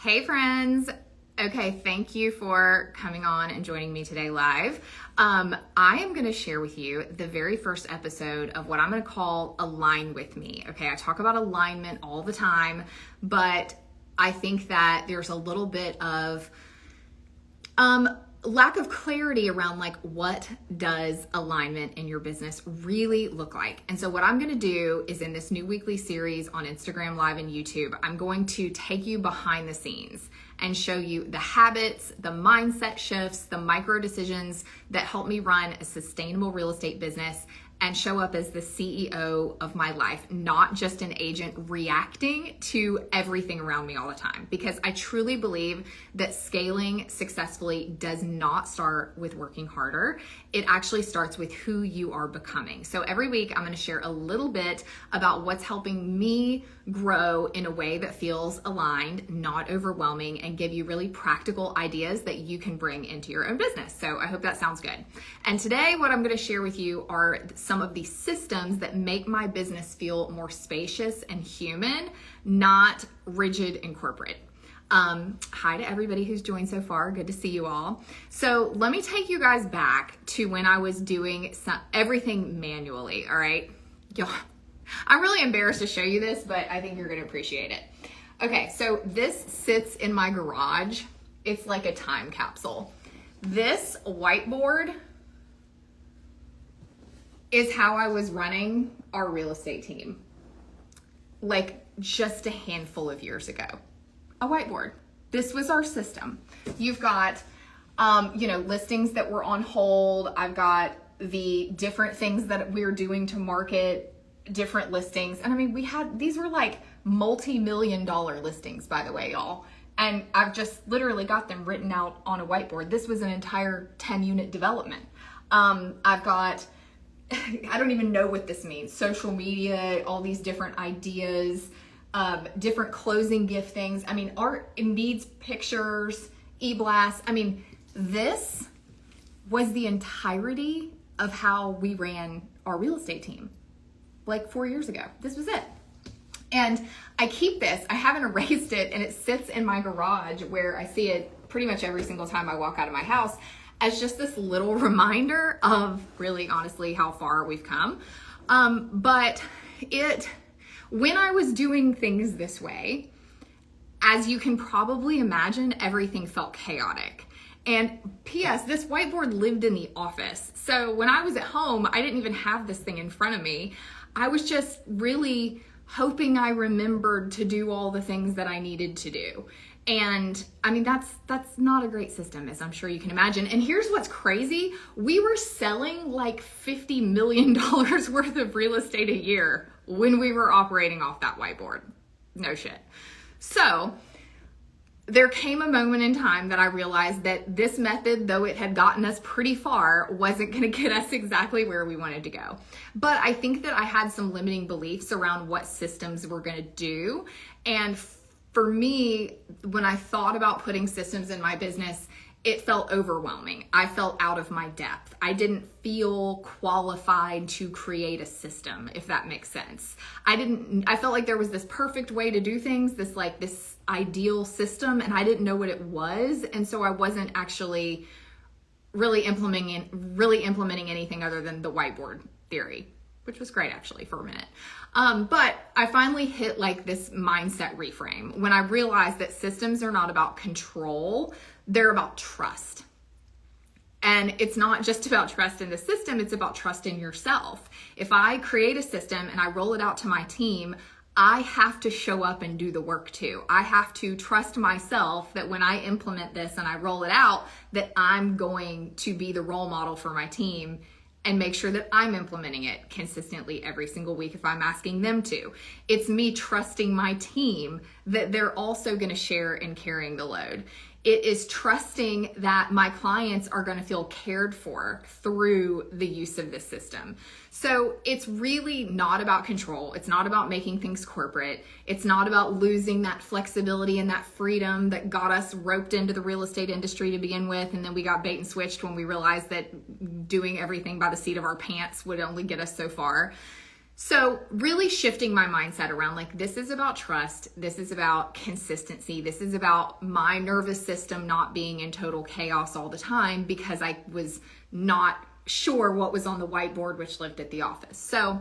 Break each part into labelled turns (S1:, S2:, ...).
S1: Hey friends. Okay, thank you for coming on and joining me today live. I am going to share with you the very first episode of what I'm going to call Align With Me. Okay, I talk about alignment all the time, but I think that there's a little bit of lack of clarity around like what does alignment in your business really look like. And so what I'm going to do is in this new weekly series on Instagram Live and YouTube, I'm going to take you behind the scenes and show you the habits, the mindset shifts, the micro decisions that help me run a sustainable real estate business and show up as the CEO of my life, not just an agent reacting to everything around me all the time. Because I truly believe that scaling successfully does not start with working harder. It actually starts with who you are becoming. So every week I'm going to share a little bit about what's helping me grow in a way that feels aligned, not overwhelming, and give you really practical ideas that you can bring into your own business. So I hope that sounds good. And today what I'm going to share with you are some of the systems that make my business feel more spacious and human, not rigid and corporate. Hi to everybody who's joined so far. Good to see you all. So let me take you guys back to when I was doing everything manually. All right. I'm really embarrassed to show you this, but I think you're going to appreciate it. Okay. So this sits in my garage. It's like a time capsule. This whiteboard is how I was running our real estate team, like just a handful of years ago. A whiteboard. This was our system. You've got, listings that were on hold. I've got the different things that we're doing to market different listings. And I mean, these were like multi-million-dollar listings, by the way, y'all. And I've just literally got them written out on a whiteboard. This was an entire 10-unit development. I've got, I don't even know what this means. Social media, all these different ideas, different closing gift things. I mean, art needs pictures, e-blasts. I mean, this was the entirety of how we ran our real estate team like 4 years ago. This was it. And I keep this, I haven't erased it, and it sits in my garage where I see it pretty much every single time I walk out of my house as just this little reminder of really honestly how far we've come. But when I was doing things this way, as you can probably imagine, everything felt chaotic. And P.S., this whiteboard lived in the office. So when I was at home, I didn't even have this thing in front of me. I was just really hoping I remembered to do all the things that I needed to do. And I mean, that's not a great system, as I'm sure you can imagine. And here's what's crazy. We were selling like $50 million worth of real estate a year when we were operating off that whiteboard. No shit. So there came a moment in time that I realized that this method, though it had gotten us pretty far, wasn't going to get us exactly where we wanted to go. But I think that I had some limiting beliefs around what systems we're going to do. And for me, when I thought about putting systems in my business, it felt overwhelming. I felt out of my depth. I didn't feel qualified to create a system, if that makes sense. I felt like there was this perfect way to do things, this ideal system, and I didn't know what it was. And so I wasn't actually really implementing anything other than the whiteboard theory, which was great actually for a minute. But I finally hit like this mindset reframe when I realized that systems are not about control, they're about trust. And it's not just about trust in the system, it's about trust in yourself. If I create a system and I roll it out to my team, I have to show up and do the work too. I have to trust myself that when I implement this and I roll it out, that I'm going to be the role model for my team and make sure that I'm implementing it consistently every single week if I'm asking them to. It's me trusting my team that they're also going to share in carrying the load. It is trusting that my clients are going to feel cared for through the use of this system. So it's really not about control. It's not about making things corporate. It's not about losing that flexibility and that freedom that got us roped into the real estate industry to begin with. And then we got bait and switched when we realized that doing everything by the seat of our pants would only get us so far. So really shifting my mindset around, like, this is about trust. This is about consistency. This is about my nervous system not being in total chaos all the time because I was not sure what was on the whiteboard, which lived at the office. So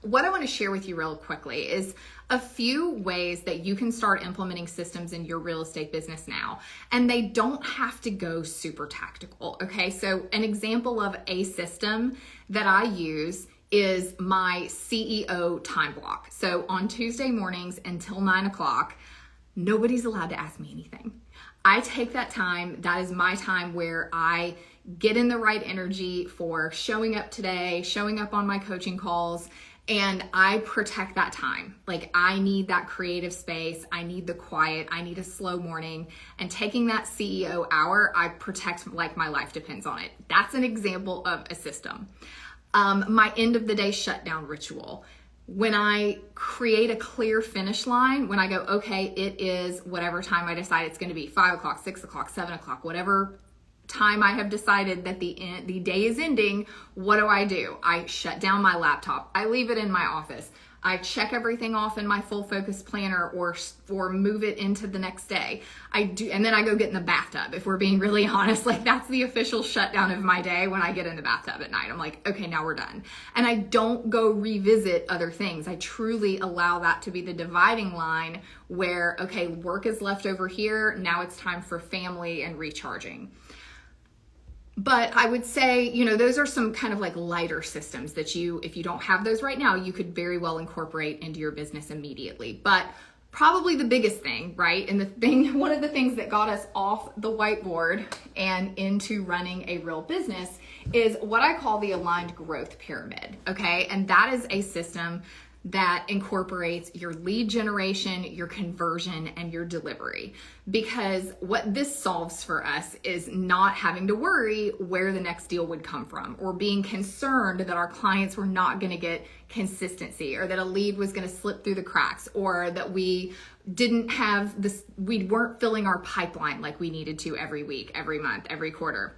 S1: what I want to share with you real quickly is a few ways that you can start implementing systems in your real estate business now. And they don't have to go super tactical, okay? So an example of a system that I use is my CEO time block. So on Tuesday mornings until 9 o'clock, nobody's allowed to ask me anything. I take that time. That is my time where I get in the right energy for showing up today, showing up on my coaching calls, and I protect that time. Like, I need that creative space. I need the quiet. I need a slow morning. And taking that CEO hour, I protect like my life depends on it. That's an example of a system. My end of the day shutdown ritual. When I create a clear finish line, when I go, okay, it is whatever time I decide it's going to be, 5 o'clock, 6 o'clock, 7 o'clock, whatever time I have decided that the day is ending, what do? I shut down my laptop. I leave it in my office. I check everything off in my full focus planner or move it into the next day. And then I go get in the bathtub. If we're being really honest, like, that's the official shutdown of my day when I get in the bathtub at night. I'm like, okay, now we're done. And I don't go revisit other things. I truly allow that to be the dividing line where, okay, work is left over here. Now it's time for family and recharging. But I would say, those are some kind of like lighter systems that if you don't have those right now, you could very well incorporate into your business immediately. But probably the biggest thing, right? And one of the things that got us off the whiteboard and into running a real business is what I call the aligned growth pyramid. Okay. And that is a system that incorporates your lead generation, your conversion, and your delivery. Because what this solves for us is not having to worry where the next deal would come from, or being concerned that our clients were not going to get consistency, or that a lead was going to slip through the cracks, or that we weren't filling our pipeline like we needed to every week, every month, every quarter.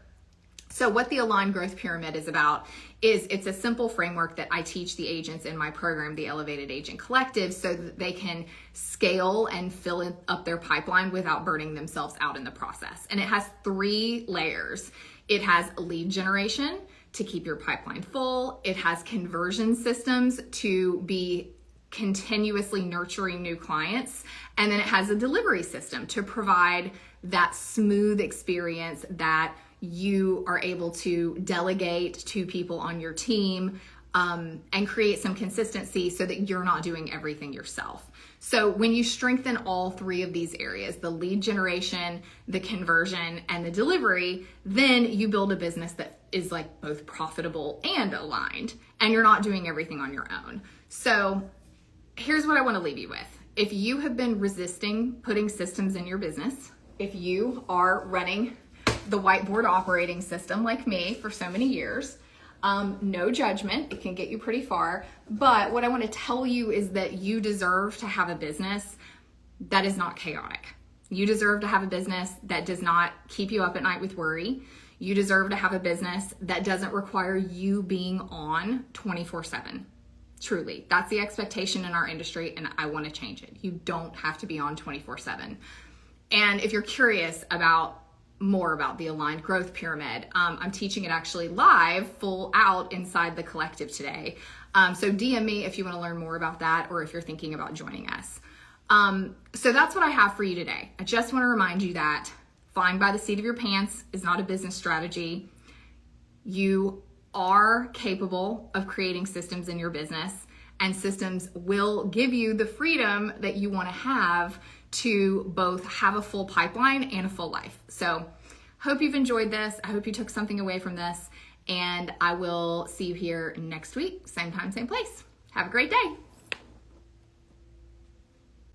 S1: So what the Aligned Growth Pyramid is about is it's a simple framework that I teach the agents in my program, the Elevated Agent Collective, so that they can scale and fill up their pipeline without burning themselves out in the process. And it has 3 layers. It has lead generation to keep your pipeline full. It has conversion systems to be continuously nurturing new clients. And then it has a delivery system to provide that smooth experience that you are able to delegate to people on your team and create some consistency so that you're not doing everything yourself. So when you strengthen all 3 of these areas, the lead generation, the conversion, and the delivery, then you build a business that is like both profitable and aligned, and you're not doing everything on your own. So here's what I want to leave you with. If you have been resisting putting systems in your business, if you are running the whiteboard operating system like me for so many years, no judgment, it can get you pretty far. But what I want to tell you is that you deserve to have a business that is not chaotic. You deserve to have a business that does not keep you up at night with worry. You deserve to have a business that doesn't require you being on 24/7. Truly, that's the expectation in our industry, and I want to change it. You don't have to be on 24/7. And if you're curious about more about the Aligned Growth Pyramid, I'm teaching it actually live, full out inside the collective today. So DM me if you want to learn more about that, or if you're thinking about joining us. So that's what I have for you today. I just want to remind you that flying by the seat of your pants is not a business strategy. You are capable of creating systems in your business, and systems will give you the freedom that you want to have to both have a full pipeline and a full life. So hope you've enjoyed this. I hope you took something away from this, and I will see you here next week, same time, same place. Have a great day.